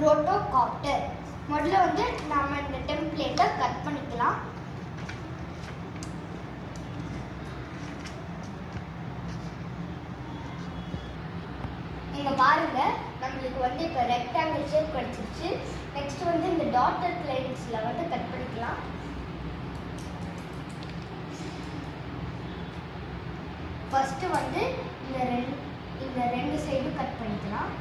Rotocopter. முதல்ல வந்து நாம இந்த டெம்ப்ளேட்டை கட் பண்ணிக்கலாம். இங்க பாருங்க, நம்மளுக்கு வந்து இப்போ ரெக்டாங்கிள் ஷேப் கிடைச்சிருச்சு. நெக்ஸ்ட் வந்து இந்த டாட்டட் லைன்ஸ்ல வந்து கட் பண்ணிக்கலாம். ஃபர்ஸ்ட் வந்து இந்த ரெண்டு சைடும் கட் பண்ணிக்கலாம்.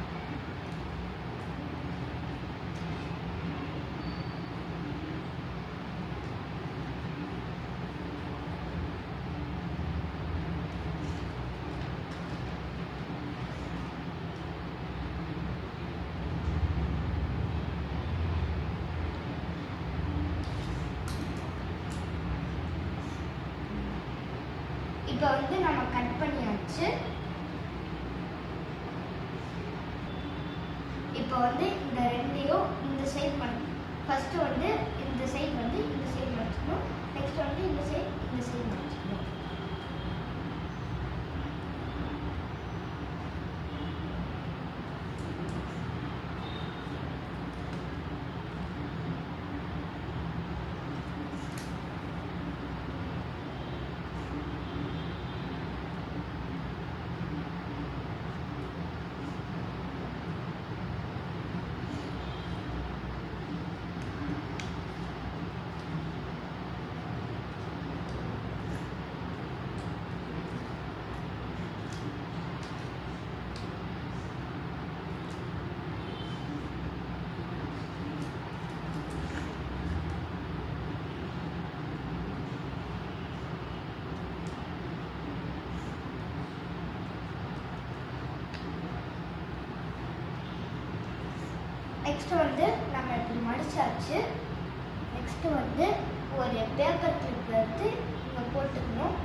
இப்போ வந்து நம்ம கட் பண்ணியாச்சு. இப்போ வந்து இந்த ரெண்டையும் இந்த சைட் ஃபர்ஸ்ட் வந்து இந்த சைடு வந்து இந்த சைடு மடிச்சுக்கணும். நெக்ஸ்ட் வந்து இந்த சைடு மடிச்சுக்கணும். நெக்ஸ்ட் வந்து நம்ம இப்படி மடிச்சாச்சு. நெக்ஸ்ட் வந்து ஒரு பேப்பர் கிளிப் எடுத்து இங்கே போட்டுக்கணும்.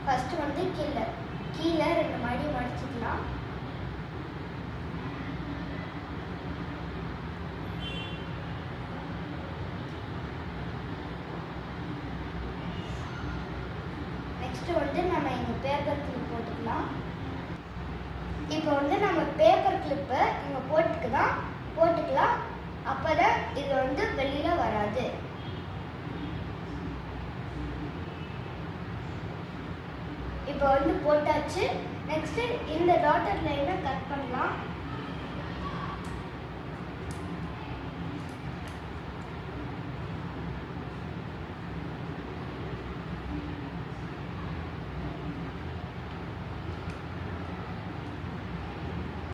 ஃபர்ஸ்ட் வந்து கீழே 2 மடி மடிச்சுக்கலாம். நெக்ஸ்ட் வந்து நம்ம இங்கே பேப்பர் கிளிப் போட்டுக்கலாம். இப்போ வந்து நம்ம பேப்பர் கிளிப்பை இங்கே போட்டுக்கலாம். அப்போதான் இது வந்து வெளியில வராது. இப்போ வந்து போட்டாச்சு. நெக்ஸ்ட் இந்த டாட்டட் லைனை கட்